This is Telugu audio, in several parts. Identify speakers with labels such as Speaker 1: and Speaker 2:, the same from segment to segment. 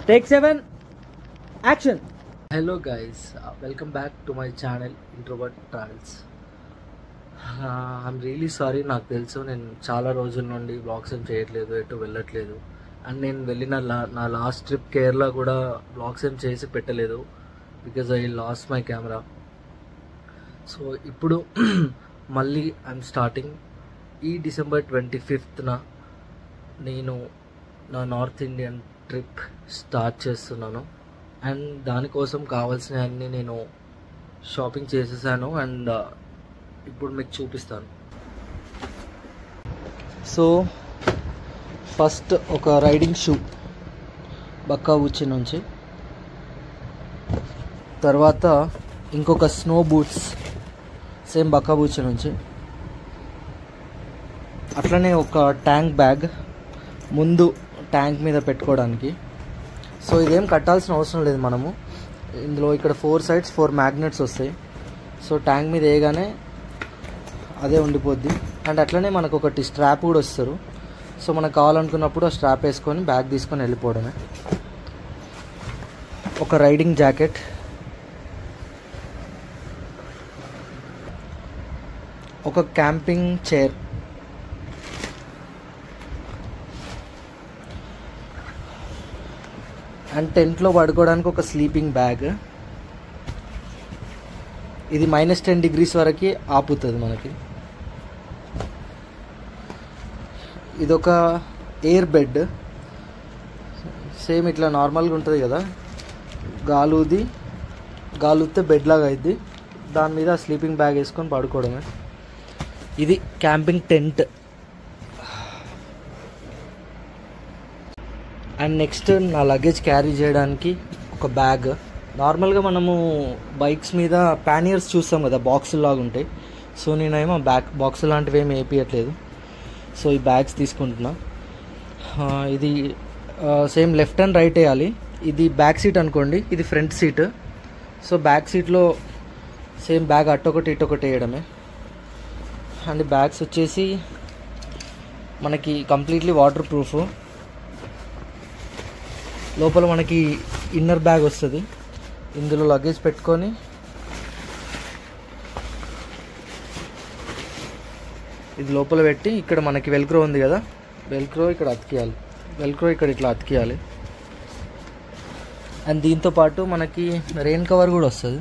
Speaker 1: Take 7, action.
Speaker 2: Hello guys, welcome back to my channel Introvert Travels. I'm really sorry. నాకు తెలుసు నేను చాలా రోజుల నుండి బ్లాగ్స్ ఏం చేయట్లేదు, ఎటు వెళ్ళట్లేదు. అండ్ నేను వెళ్ళిన నా లాస్ట్ ట్రిప్ కేరళ కూడా బ్లాగ్స్ ఏం చేసి పెట్టలేదు because I lost my camera. So ఇప్పుడు మళ్ళీ ఐఎమ్ స్టార్టింగ్. ఈ December 25th నేను నా నార్త్ ఇండియన్ ట్రిప్ స్టార్ట్ చేస్తున్నాను. అండ్ దానికోసం కావాల్సినవన్నీ నేను షాపింగ్ చేసేసాను అండ్ ఇప్పుడు మీకు చూపిస్తాను. సో ఫస్ట్ ఒక రైడింగ్ షూ బక్కా ఉచ్చి నుంచి, తర్వాత ఇంకొక స్నో బూట్స్ సేమ్ బక్కా బూచి నుంచి, అట్లనే ఒక ట్యాంక్ బ్యాగ్ ముందు ట్యాంక్ మీద పెట్టుకోవడానికి. సో ఇదేం కట్టాల్సిన అవసరం లేదు మనము. ఇందులో ఇక్కడ 4 sides 4 magnets వస్తాయి. సో ట్యాంక్ మీద వేయగానే అదే ఉండిపోద్ది. అండ్ అట్లనే మనకు ఒకటి స్ట్రాప్ కూడా వస్తారు. సో మనకు కావాలనుకున్నప్పుడు ఆ స్ట్రాప్ వేసుకొని బ్యాగ్ తీసుకొని వెళ్ళిపోవడమే. ఒక రైడింగ్ జాకెట్, ఒక క్యాంపింగ్ చైర్, అండ్ టెంట్లో పడుకోవడానికి ఒక స్లీపింగ్ బ్యాగ్. ఇది -10 degrees వరకు ఆపుతుంది మనకి. ఇదొక ఎయిర్ బెడ్, సేమ్ ఇట్లా నార్మల్గా ఉంటుంది కదా, గాలుతే బెడ్ లాగా అయింది. దాని మీద స్లీపింగ్ బ్యాగ్ వేసుకొని పడుకోవడమే. ఇది క్యాంపింగ్ టెంట్. అండ్ నెక్స్ట్ నా లగేజ్ క్యారీ చేయడానికి ఒక బ్యాగ్. నార్మల్గా మనము బైక్స్ మీద ప్యానియర్స్ చూస్తాం కదా, బాక్సులు లాగా ఉంటాయి. సో నేనేమో బాక్స్ లాంటివి ఏమి వేయట్లేదు. సో ఈ బ్యాగ్స్ తీసుకుంటున్నా. ఇది సేమ్ లెఫ్ట్ అండ్ రైట్ వేయాలి. ఇది బ్యాక్ సీట్ అనుకోండి, ఇది ఫ్రంట్ సీట్. సో బ్యాక్ సీట్లో సేమ్ బ్యాగ్ అటొకటి ఇటొకటి వేయడమే. అండ్ బ్యాగ్స్ వచ్చేసి మనకి కంప్లీట్లీ వాటర్ ప్రూఫ్. లోపల మనకి ఇన్నర్ బ్యాగ్ వస్తుంది. ఇందులో లగేజ్ పెట్టుకొని ఇది లోపల పెట్టి, ఇక్కడ మనకి వెల్క్రో ఉంది కదా, వెల్క్రో ఇక్కడ అతికియాలి. వెల్క్రో ఇక్కడ ఇట్లా అతికియాలి. అండ్ దీంతో పాటు మనకి రెయిన్ కవర్ కూడా వస్తుంది.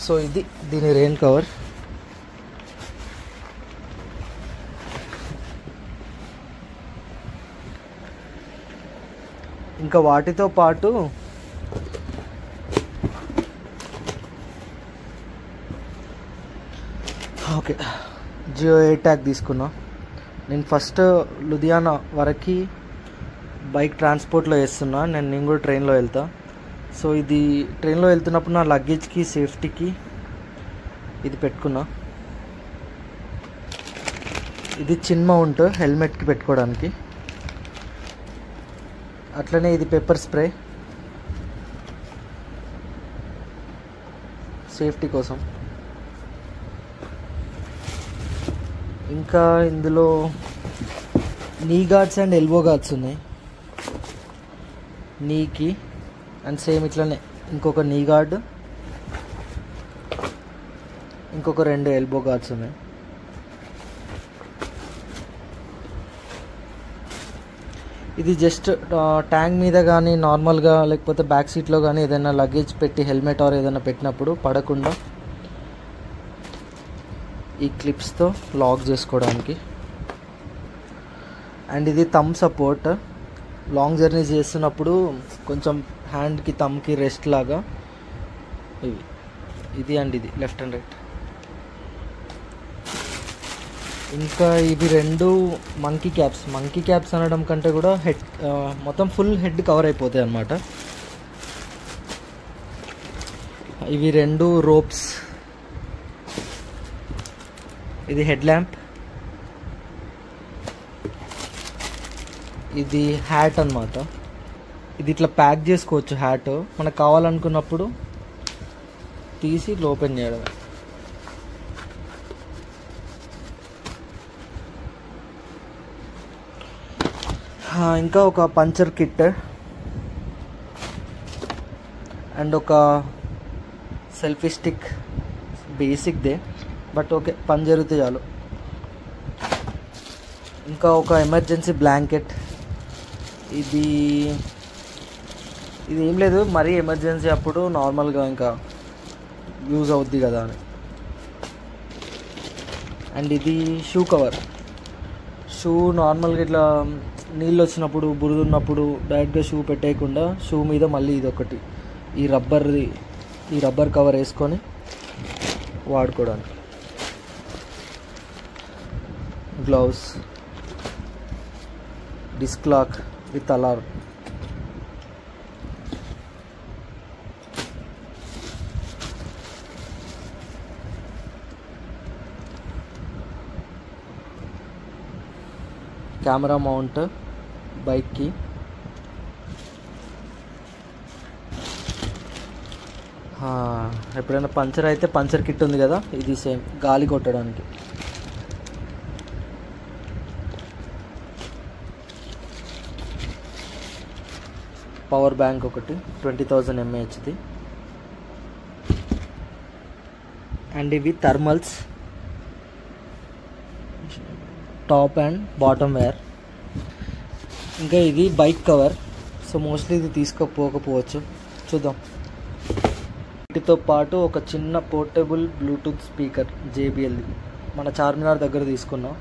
Speaker 2: సో ఇది దీని రెయిన్ కవర్. ఇంకా వాటితో పాటు ఓకే జియో ఎయిర్ ట్యాగ్ తీసుకున్నా. నేను ఫస్ట్ లుధియానా వరకు బైక్ ట్రాన్స్పోర్ట్లో వేస్తున్నా. నేను కూడా ట్రైన్లో వెళ్తా. సో ఇది ట్రైన్లో వెళ్తున్నప్పుడు నా లగేజ్కి సేఫ్టీకి ఇది పెట్టుకున్నా. ఇది చిన్న మౌంట్ హెల్మెట్కి పెట్టుకోవడానికి. అట్లనే ఇది పెప్పర్ స్ప్రే సేఫ్టీ కోసం. ఇంకా ఇందులో నీ గార్డ్స్ అండ్ ఎల్బో గార్డ్స్ ఉన్నాయి నీకి. అండ్ సేమ్ ఇట్లనే ఇంకొక నీ గార్డ్, ఇంకొక 2 ఎల్బో గార్డ్స్ ఉన్నాయి. ఇది జస్ట్ ట్యాంక్ మీద కానీ నార్మల్గా లేకపోతే బ్యాక్ సీట్లో కానీ ఏదైనా లగేజ్ పెట్టి హెల్మెట్ ఆర్ ఏదైనా పెట్టినప్పుడు పడకుండా ఈ క్లిప్స్తో లాక్ చేసుకోవడానికి. అండ్ ఇది థంబ్ సపోర్ట్. లాంగ్ జర్నీ చేస్తున్నప్పుడు కొంచెం హ్యాండ్కి థంబ్కి రెస్ట్ లాగా ఇది అండ్ ఇది లెఫ్ట్ అండ్ రైట్. ఇంకా ఇవి 2 మంకీ క్యాప్స్ అనడం కంటే కూడా హెడ్ మొత్తం ఫుల్ హెడ్ కవర్ అయిపోతాయి అన్నమాట. ఇవి 2 రోప్స్. ఇది హెడ్ ల్యాంప్. ఇది హ్యాట్ అన్నమాట. ఇది ఇట్లా ప్యాక్ చేసుకోవచ్చు హ్యాట్. మనకు కావాలనుకున్నప్పుడు తీసి ఓపెన్ చేయడం. ఇంకా ఒక పంచర్ కిట్ అండ్ ఒక సెల్ఫీ స్టిక్, బేసిక్దే బట్ ఓకే, పని జరిగితే చాలు. ఇంకా ఒక ఎమర్జెన్సీ బ్లాంకెట్. ఇది ఏం లేదు, మరీ ఎమర్జెన్సీ అప్పుడు నార్మల్గా ఇంకా యూజ్ అవుద్ది కదా అని. అండ్ ఇది షూ కవర్. షూ నార్మల్గా ఇట్లా నీళ్ళు వచ్చినప్పుడు, బురద ఉన్నప్పుడు డైరెక్ట్గా షూ పెట్టేయకుండా షూ మీద మళ్ళీ ఇది ఒకటి ఈ రబ్బర్ కవర్ వేసుకొని వాడుకోవడానికి. Gloves, disc lock with alarm. Camera mount బైక్కి. ఎప్పుడైనా పంచర్ అయితే పంచర్ కిట్ ఉంది కదా, ఇది సేమ్ గాలి కొట్టడానికి. పవర్ బ్యాంక్ ఒకటి 20,000 mAhది. అండ్ ఇవి thermals, top and bottom wear. ఇంకా ఇది బైక్ కవర్. సో మోస్ట్లీ ఇది తీసుకోకపోవచ్చు, చూద్దాం. వీటితో పాటు ఒక చిన్న పోర్టబుల్ బ్లూటూత్ స్పీకర్ JBLది, మన చార్మినార్ దగ్గర తీసుకున్నాం,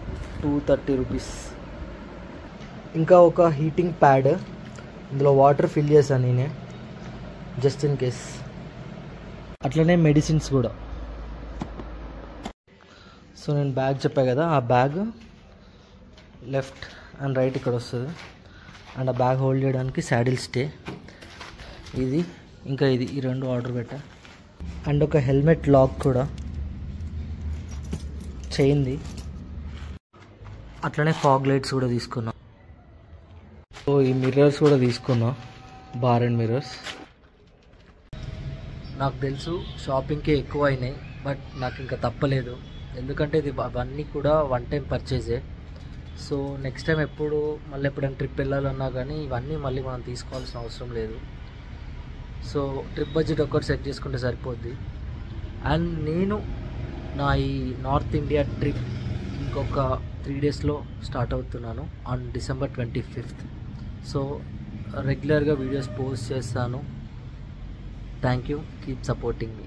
Speaker 2: 230 రూపీస్. ఇంకా ఒక హీటింగ్ ప్యాడ్, ఇందులో వాటర్ ఫిల్ చేశాను నేనే జస్ట్ ఇన్ కేస్. అట్లనే మెడిసిన్స్ కూడా. సో నేను బ్యాగ్ చెప్పా కదా, ఆ బ్యాగ్ లెఫ్ట్ అండ్ రైట్ ఇక్కడ వస్తుంది. అండ్ ఆ బ్యాగ్ హోల్డ్ చేయడానికి శాడిల్ స్టే ఇది. ఇంకా ఈ రెండు ఆర్డర్ పెట్టా. అండ్ ఒక హెల్మెట్ లాక్ కూడా, చైన్ది. అట్లనే ఫాగ్ లైట్స్ కూడా తీసుకున్నా. సో ఈ మిర్రర్స్ కూడా తీసుకున్నా, బార్ అండ్ మిర్రర్స్. నాకు తెలుసు షాపింగ్కే ఎక్కువ అయినాయి, బట్ నాకు ఇంకా తప్పలేదు, ఎందుకంటే అవన్నీ కూడా వన్ టైం పర్చేజే. సో నెక్స్ట్ టైం మళ్ళీ ఎప్పుడైనా ట్రిప్ వెళ్ళాలన్నా కానీ ఇవన్నీ మళ్ళీ మనం తీసుకోవాల్సిన అవసరం లేదు. సో ట్రిప్ బడ్జెట్ ఒక్కటి సెట్ చేసుకుంటే సరిపోద్ది. అండ్ నేను నా ఈ నార్త్ ఇండియా ట్రిప్ ఇంకొక 3 డేస్లో స్టార్ట్ అవుతున్నాను, ఆన్ December 25th. సో రెగ్యులర్గా వీడియోస్ పోస్ట్ చేస్తాను. Thank you, keep supporting me.